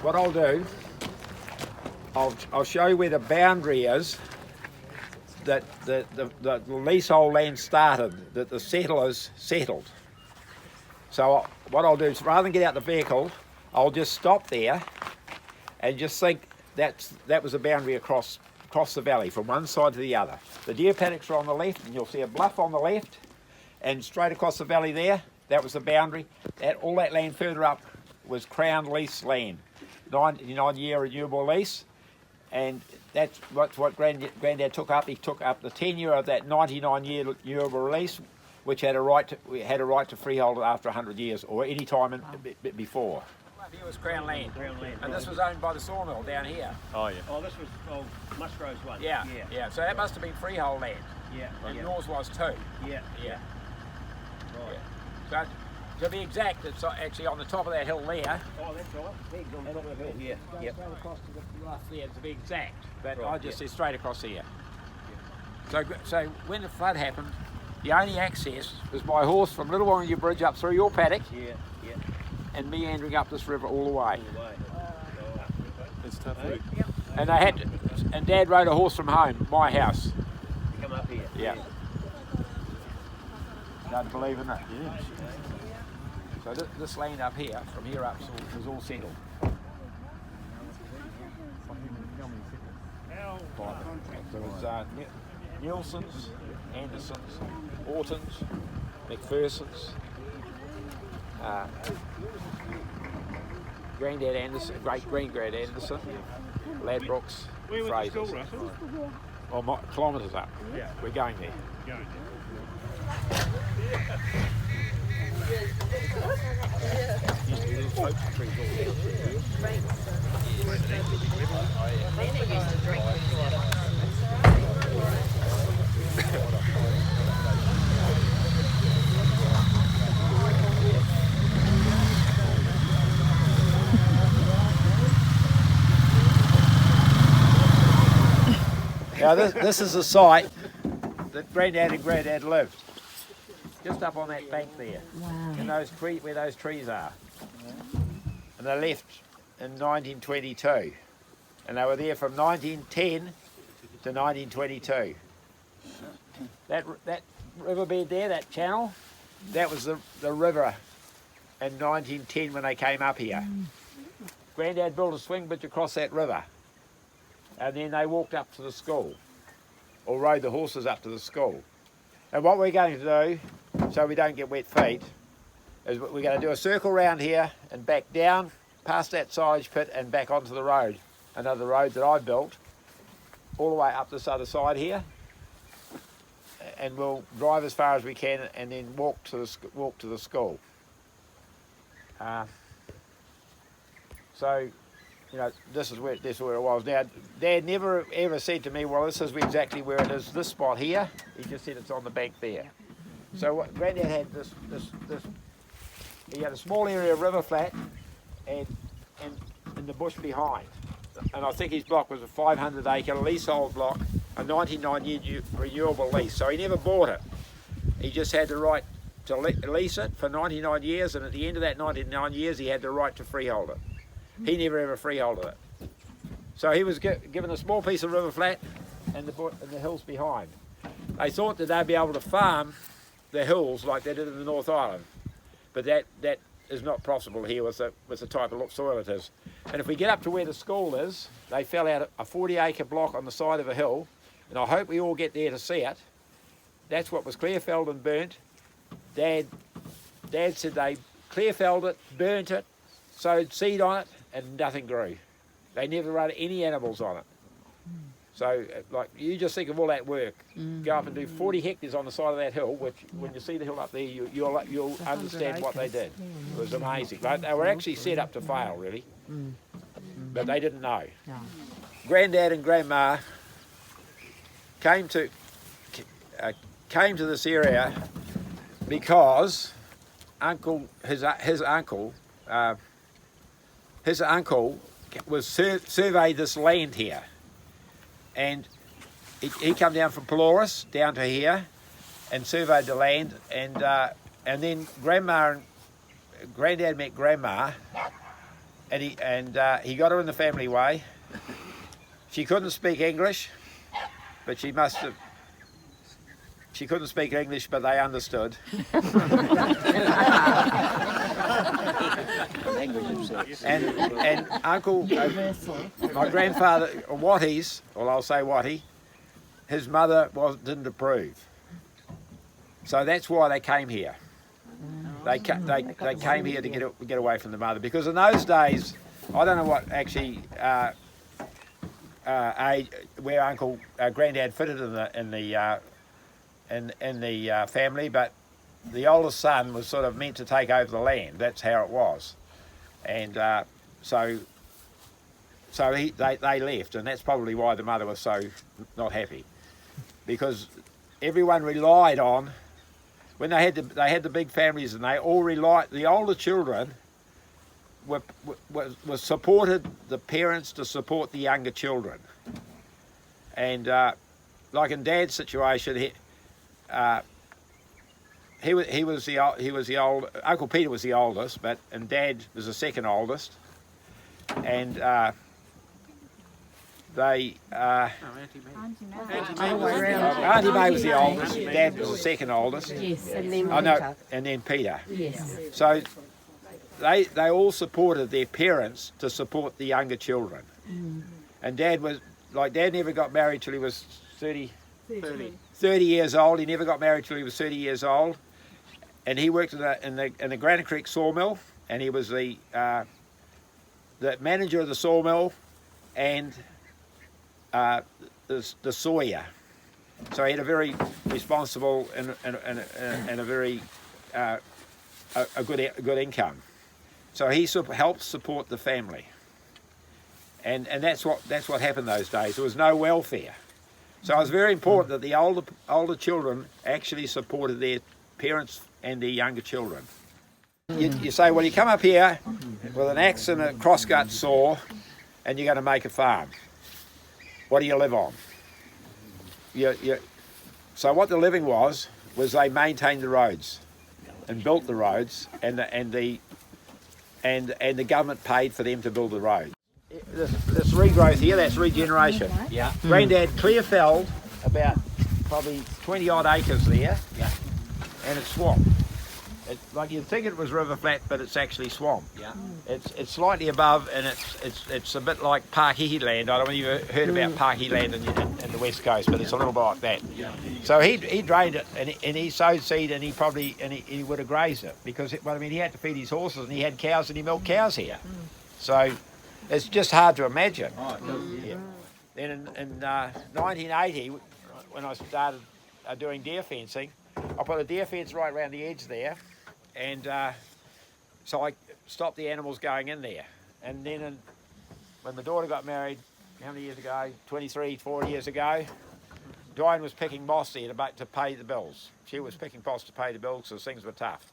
what I'll do, I'll show you where the boundary is that the leasehold land started, that the settlers settled. So what I'll do is, rather than get out the vehicle, I'll just stop there and just think that was the boundary across the valley from one side to the other. The deer paddocks are on the left, and you'll see a bluff on the left, and straight across the valley there, that was the boundary. All that land further up was Crown lease land, 99-year renewable lease, and that's what Granddad took up. He took up the tenure of that 99-year renewable lease, which had a right to freehold after 100 years or any time before. Here was Crown land, and this was owned by the sawmill down here. Oh yeah. Oh, this was Musgrove's one. Yeah. So that must have been freehold land. Yeah. And yours was too. Yeah. Right. Yeah. So to be exact, it's actually on the top of that hill there. Oh, that's right. He's on top of the hill. Yeah. Straight across to the bluff there, to be exact. But Right, I just said straight across here. So when the flood happened, the only access was by horse from Little Wanganui Bridge up through your paddock. Yeah. And meandering up this river all the way. It's tough route. And and Dad rode a horse from home, my house. Come up here. Yeah. Don't believe in that. Yeah. So this land up here, from here up, was all settled. There was Nielsen's, Anderson's, Orton's, McPherson's, Granddad Anderson, great-granddad Anderson, Ladbrokes, Fraser's. Well, kilometres up. Yeah. We're going there. Used to be little oak trees all Now this is the site that Granddad and Granddad lived, just up on that bank there. Wow. And where those trees are. And they left in 1922, and they were there from 1910 to 1922. That riverbed there, that channel, that was the river in 1910 when they came up here. Granddad built a swing bridge across that river. And then they walked up to the school, or rode the horses up to the school. And what we're going to do, so we don't get wet feet, is we're going to do a circle round here and back down past that silage pit and back onto the road, another road that I built, all the way up this other side here. And we'll drive as far as we can and then walk to the school. So. You know, this is where it was. Now, Dad never ever said to me, well, this is exactly where it is, this spot here. He just said it's on the bank there. So what Granddad had he had a small area of river flat and in the bush behind. And I think his block was a 500-acre leasehold block, a 99-year renewable lease. So he never bought it. He just had the right to lease it for 99 years, and at the end of that 99 years, he had the right to freehold it. He never ever freeholded it. So he was given a small piece of river flat and the hills behind. They thought that they'd be able to farm the hills like they did in the North Island, but that is not possible here with the type of soil it is. And if we get up to where the school is, they fell out a 40-acre block on the side of a hill, and I hope we all get there to see it. That's what was clear-felled and burnt. Dad said they clear-felled it, burnt it, sowed seed on it, and nothing grew. They never run any animals on it. So, like, you just think of all that work. Go up and do 40 hectares on the side of that hill, which, when you see the hill up there, you'll understand what they did. It was amazing. They were actually set up to fail, really. But they didn't know. Granddad and Grandma came to this area because his uncle was surveyed this land here, and he come down from Pelorus down to here and surveyed the land, and then Grandma and Granddad met Grandma, he got her in the family way. She couldn't speak English, but she must have. She couldn't speak English, but they understood. and Uncle, my grandfather, Watty's, or I'll say Watty, his mother didn't approve. So that's why they came here. They came here to get away from the mother, because in those days, I don't know what actually where Granddad fitted in the family, but the oldest son was sort of meant to take over the land. That's how it was, and so they left, and that's probably why the mother was so not happy, because everyone relied on. When they had the big families, and they all relied. The older children were supported the parents to support the younger children, and like in Dad's situation, he was the old. Uncle Peter was the oldest, and Dad was the second oldest, and Auntie May was the oldest. Dad was the second oldest. Yes, and then Peter. And then Peter. Yes. So they all supported their parents to support the younger children. And Dad never got married till he was 30 years old. He never got married till he was 30 years old. And he worked in the Granite Creek sawmill, and he was the manager of the sawmill and the sawyer. So he had a very responsible and a very a good income. So he helped support the family, and that's what happened those days. There was no welfare, so it was very important that the older children actually supported their parents and their younger children. You say, well, you come up here with an axe and a crosscut saw, and you're going to make a farm. What do you live on? So what the living was they maintained the roads and built the roads, and the government paid for them to build the roads. This regrowth here, that's regeneration. Yeah. Granddad clear felled about probably 20 odd acres there. Yeah. And it's swamp. Like you'd think it was river flat, but it's actually swamp. Yeah. It's slightly above, and it's a bit like Parkihi land. I don't know if you've heard about Parkihi land in the west coast, but it's a little bit like that. Yeah. So he drained it, and he sowed seed, and he would have grazed it, because he had to feed his horses, and he had cows, and he milked cows here. So it's just hard to imagine. Oh, Yeah. Then in 1980, when I started doing deer fencing, I put a deer fence right around the edge there, and so I stopped the animals going in there. And then when my daughter got married, how many years ago? 23, 4 years ago, Diane was picking moss there to pay the bills. She was picking moss to pay the bills because things were tough.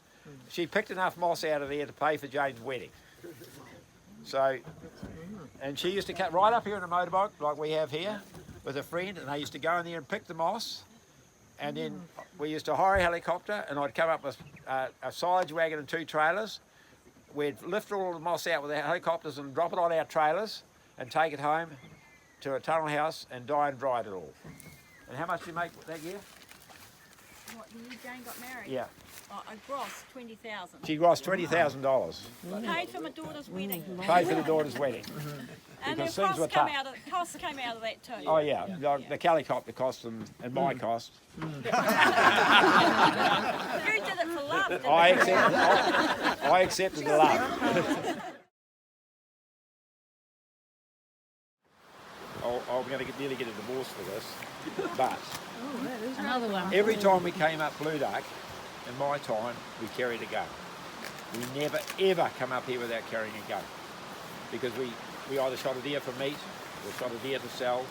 She picked enough moss out of there to pay for Jane's wedding. So, and she used to cut right up here in a motorbike like we have here with a friend, and they used to go in there and pick the moss. And then we used to hire a helicopter, and I'd come up with a silage wagon and 2 trailers. We'd lift all the moss out with our helicopters and drop it on our trailers and take it home to a tunnel house and dye and dry it all. And how much did you make that year? What, the year Jane got married? Yeah. Oh, I grossed $20,000. She grossed $20,000. Paid for my daughter's wedding. Paid for the daughter's wedding. And Because the things were costs tough. costs came out of that too. Oh yeah, the helicopter cost and my cost. You did it for love, didn't I you? accepted the love. I'm going to nearly get a divorce for this, but Another one. every time we came up Blue Duck, in my time, we carried a gun. We never ever come up here without carrying a gun, because we either shot a deer for meat, or shot a deer to sell,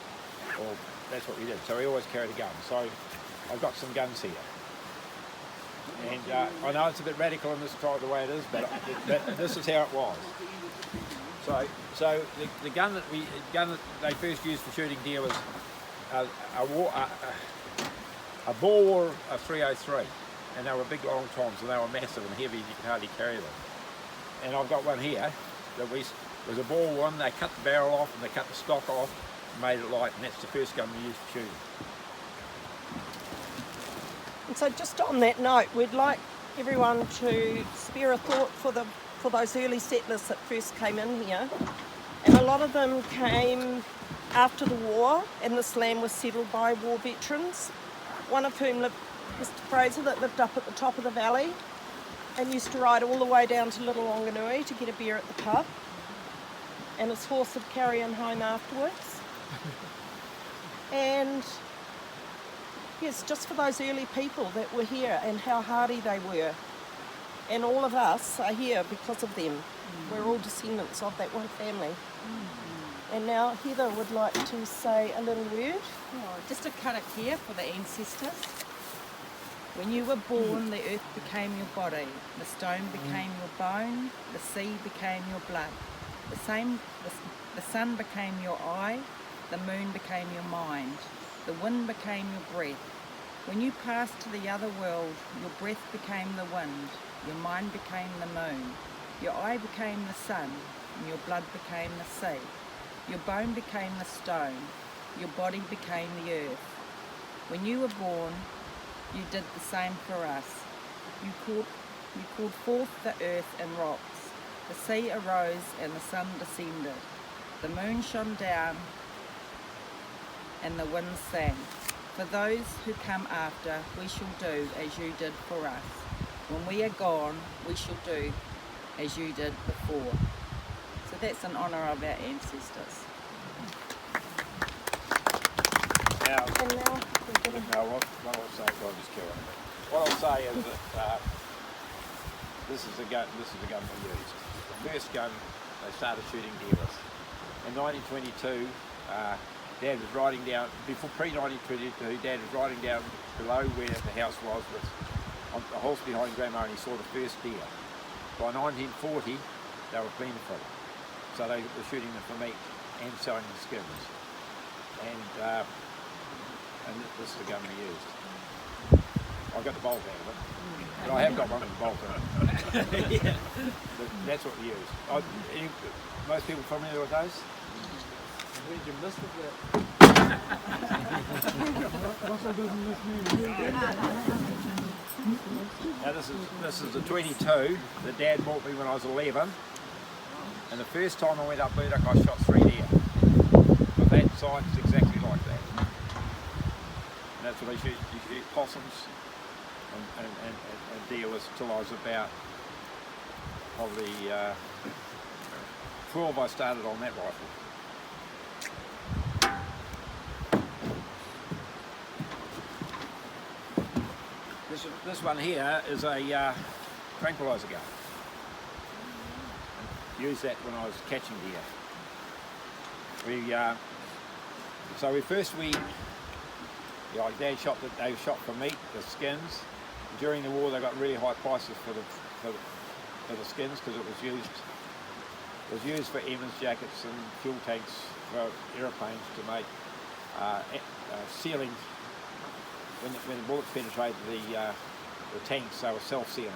or that's what we did. So we always carried a gun. So I've got some guns here. And I know it's a bit radical in this tribe the way it is, but this is how it was. So the gun that they first used for shooting deer was a bore a 303, and they were big long toms, and they were massive and heavy. You could hardly carry them. And I've got one here that was a ball one. They cut the barrel off and they cut the stock off and made it light, and that's the first gun we used to shoot. And so just on that note, we'd like everyone to spare a thought for those early settlers that first came in here. And a lot of them came after the war, and this land was settled by war veterans, one of whom lived, Mr. Fraser, that lived up at the top of the valley and used to ride all the way down to Little Wanganui to get a beer at the pub, and his horse would carry him home afterwards. And yes, just for those early people that were here and how hardy they were. And all of us are here because of them. We're all descendants of that one family. And now Heather would like to say a little word. Oh, just a karakia for the ancestors. When you were born, the earth became your body, the stone became your bone, the sea became your blood. The sun became your eye, the moon became your mind, the wind became your breath. When you passed to the other world, your breath became the wind, your mind became the moon, your eye became the sun, and your blood became the sea. Your bone became the stone, your body became the earth. When you were born, you did the same for us. You called forth the earth and rocks. The sea arose and the sun descended. The moon shone down and the wind sang. For those who come after, we shall do as you did for us. When we are gone, we shall do as you did before. So that's in honour of our ancestors. Now, And now we're going to no, what I'll say, I'll just kill it. What I'll say is that this is the gun we used. The first gun they started shooting deer with. In 1922, Dad was riding down, before pre-1922, Dad was riding down below where the house was with on the horse behind Grandma, and he saw the first deer. By 1940, they were plentiful. So they were shooting them for meat and selling the skins. And this is the gun we used. I've got the bolt out of it. But I have got one with the bolt in it. But that's what we used. Most people familiar with those? Where did you miss it? Now this is the 22 that Dad bought me when I was 11. And the first time I went up Burdock, I shot 3 deer. But that sight is exactly like that. And that's what they shoot. You shoot possums and deer was till I was about probably 12. I started on that rifle. This one here is a tranquilizer gun. Used that when I was catching deer. Like Dad shot they shot for meat, the skins. During the war, they got really high prices for the skins because it was used for airmen's jackets and fuel tanks for aeroplanes to make sealing. When the bullets penetrated the tanks, they were self-sealing.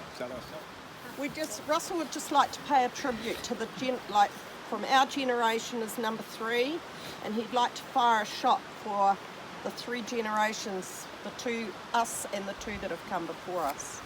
Russell would just like to pay a tribute to the from our generation as number 3, and he'd like to fire a shot for the 3 generations, the 2 us and the 2 that have come before us.